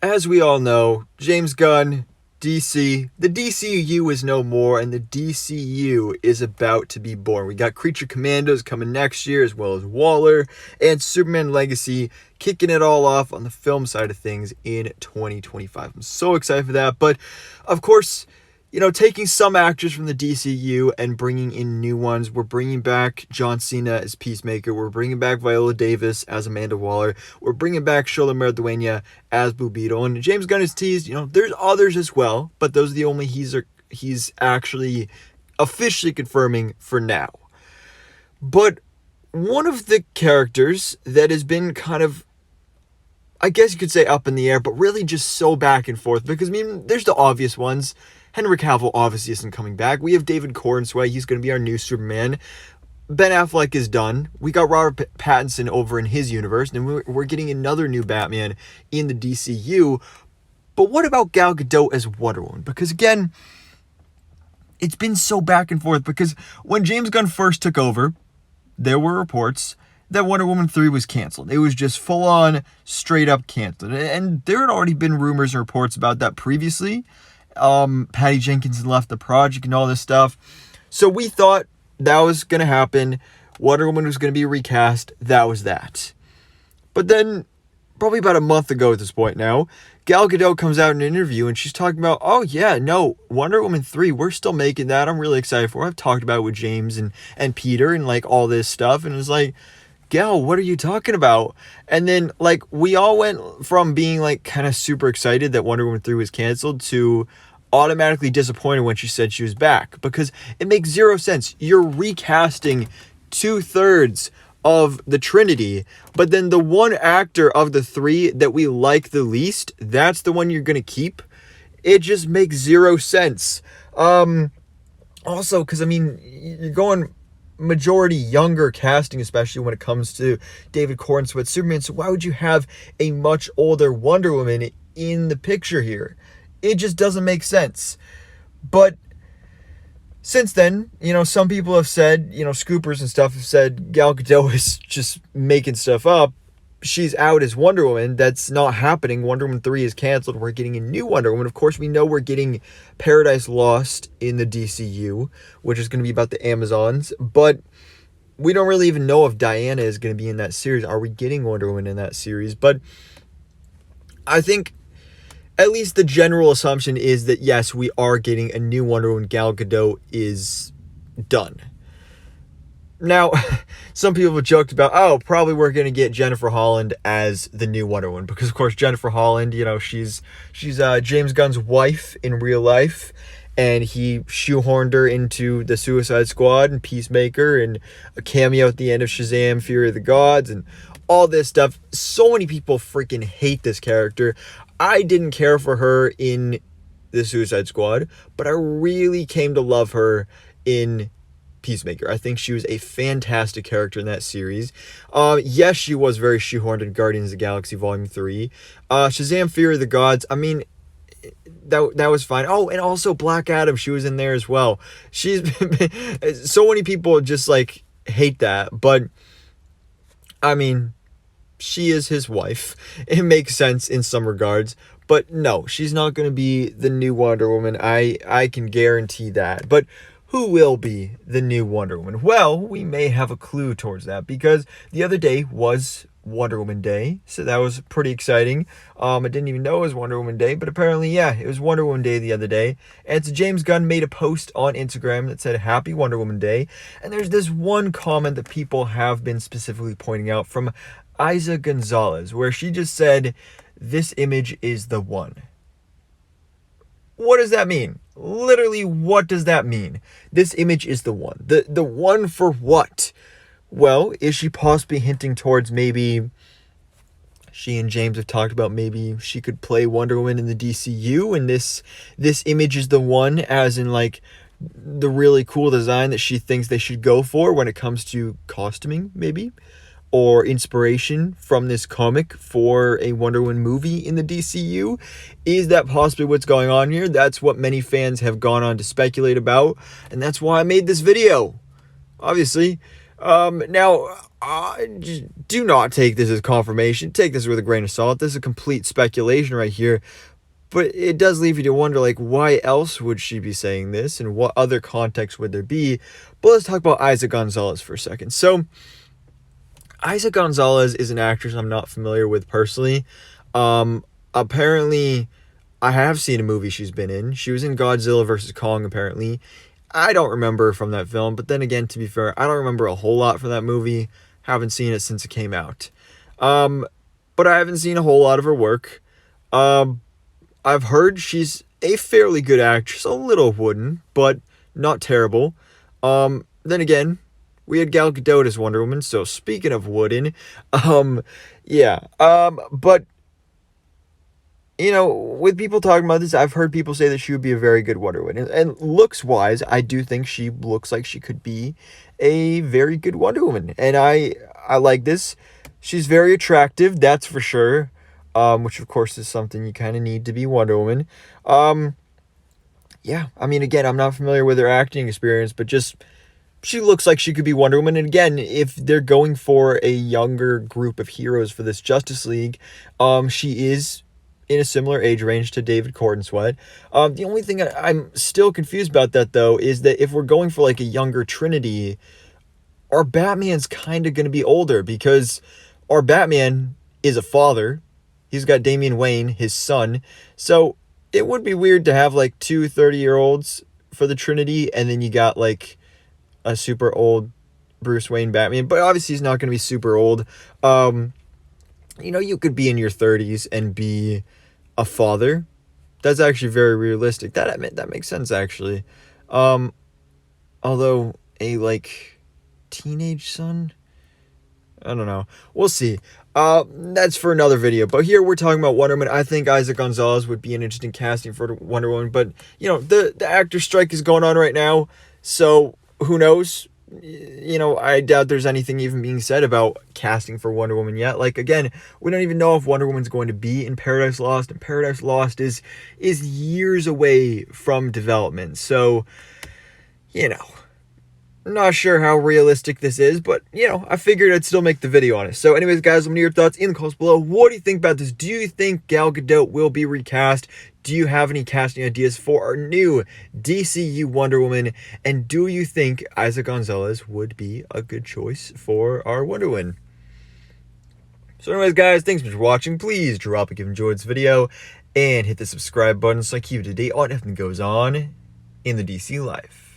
as we all know, James Gunn, DC, the DCU is no more, and the DCU is about to be born. We got Creature Commandos coming next year, as well as Waller, and Superman Legacy kicking it all off on the film side of things in 2025. I'm so excited for that, but of course, taking some actors from the DCU and bringing in new ones. We're bringing back John Cena as Peacemaker. We're bringing back Viola Davis as Amanda Waller. We're bringing back Shola Mardueña as Blue Beetle. And James Gunn has teased, there's others as well, but those are the only he's actually officially confirming for now. But one of the characters that has been kind of, I guess you could say, up in the air, but really just so back and forth, because there's the obvious ones. Henry Cavill obviously isn't coming back. We have David Corensway. He's going to be our new Superman. Ben Affleck is done. We got Robert Pattinson over in his universe, and we're getting another new Batman in the DCU. But what about Gal Gadot as Wonder Woman? Because again, it's been so back and forth, because when James Gunn first took over, there were reports that Wonder Woman 3 was canceled. It was just full-on, straight-up canceled. And there had already been rumors and reports about that previously. Patty Jenkins left the project and all this stuff. So we thought that was going to happen. Wonder Woman was going to be recast. That was that. But then, probably about a month ago at this point now, Gal Gadot comes out in an interview and she's talking about, oh yeah, no, Wonder Woman 3, we're still making that. I'm really excited for it. I've talked about it with James and Peter and like all this stuff. And it's like, Gal, what are you talking about? And then like we all went from being like kind of super excited that Wonder Woman 3 was canceled to automatically disappointed when she said she was back, because it makes zero sense. You're recasting 2/3 of the Trinity, but then the one actor of the three that we like the least, that's the one you're gonna keep. It just makes zero sense. Also, because you're going majority younger casting, especially when it comes to David Corensway Superman. So why would you have a much older Wonder Woman in the picture here? It just doesn't make sense. But since then, some people have said, scoopers and stuff have said Gal Gadot is just making stuff up. She's out as Wonder Woman. That's not happening. Wonder Woman 3 is canceled. We're getting a new Wonder Woman. Of course, we know we're getting Paradise Lost in the DCU, which is going to be about the Amazons. But we don't really even know if Diana is going to be in that series. Are we getting Wonder Woman in that series? But I think at least the general assumption is that, yes, we are getting a new Wonder Woman. Gal Gadot is done. Now, some people have joked about, probably we're going to get Jennifer Holland as the new Wonder Woman. Because, of course, Jennifer Holland, she's James Gunn's wife in real life. And he shoehorned her into the Suicide Squad and Peacemaker and a cameo at the end of Shazam! Fury of the Gods and all this stuff. So many people freaking hate this character. I didn't care for her in the Suicide Squad, but I really came to love her in Peacemaker. I think she was a fantastic character in that series. Yes, she was very shoehorned in Guardians of the Galaxy Volume 3. Shazam! Fury of the Gods, that was fine. Oh, and also Black Adam, she was in there as well. She's so many people just like hate that, but she is his wife. It makes sense in some regards, but no, she's not going to be the new Wonder Woman. I can guarantee that. But who will be the new Wonder Woman? Well, we may have a clue towards that, because the other day was Wonder Woman Day, so that was pretty exciting. I didn't even know it was Wonder Woman Day, but apparently, yeah, it was Wonder Woman Day the other day. And so James Gunn made a post on Instagram that said Happy Wonder Woman Day, and there's this one comment that people have been specifically pointing out from Eiza Gonzalez, where she just said, "This image is the one." What does that mean? Literally, what does that mean? This image is the one. The one for what? Well, is she possibly hinting towards maybe she and James have talked about maybe she could play Wonder Woman in the DCU, and this image is the one, as in like the really cool design that she thinks they should go for when it comes to costuming, maybe? Or inspiration from this comic for a Wonder Woman movie in the DCU? Is that possibly what's going on here? That's what many fans have gone on to speculate about, and that's why I made this video. Obviously, Now, do not take this as confirmation. Take this with a grain of salt. This is a complete speculation right here. But it does leave you to wonder, like, why else would she be saying this, and what other context would there be? But let's talk about Eiza Gonzalez for a second. So, Eiza Gonzalez is an actress I'm not familiar with personally. Apparently, I have seen a movie she's been in. She was in Godzilla vs. Kong, apparently. I don't remember her from that film, but then again, to be fair, I don't remember a whole lot from that movie. Haven't seen it since it came out. But I haven't seen a whole lot of her work. I've heard she's a fairly good actress, a little wooden, but not terrible. Then again, we had Gal Gadot as Wonder Woman, so speaking of wooden, yeah. But you know, with people talking about this, I've heard people say that she would be a very good Wonder Woman. And looks-wise, I do think she looks like she could be a very good Wonder Woman. And I like this. She's very attractive, that's for sure. Which, of course, is something you kind of need to be Wonder Woman. Yeah, I mean, again, I'm not familiar with her acting experience, but just she looks like she could be Wonder Woman. And again, if they're going for a younger group of heroes for this Justice League, she is in a similar age range to David Cornsweet. The only thing I'm still confused about that, though, is that if we're going for like a younger Trinity, our Batman's kind of going to be older, because our Batman is a father. He's got Damian Wayne, his son. So it would be weird to have like two 30-year-olds for the Trinity, and then you got like a super old Bruce Wayne Batman. But obviously he's not going to be super old. You know, you could be in your 30s and be a father. That's actually very realistic. That makes sense, actually. Although a like teenage son, I don't know. We'll see. That's for another video. But here we're talking about Wonder Woman. I think Eiza Gonzalez would be an interesting casting for Wonder Woman. But, you know, the actor strike is going on right now. So, who knows? You know, I doubt there's anything even being said about casting for Wonder Woman yet. Like, again, we don't even know if Wonder Woman's going to be in Paradise Lost. And Paradise Lost is years away from development. So, you know, not sure how realistic this is, but, you know, I figured I'd still make the video on it. So anyways, guys, let me know your thoughts in the comments below. What do you think about this? Do you think Gal Gadot will be recast? Do you have any casting ideas for our new DCU Wonder Woman? And do you think Eiza Gonzalez would be a good choice for our Wonder Woman? So anyways, guys, thanks for watching. Please drop a like if you enjoyed this video and hit the subscribe button so I keep you up to date on everything that goes on in the DC life.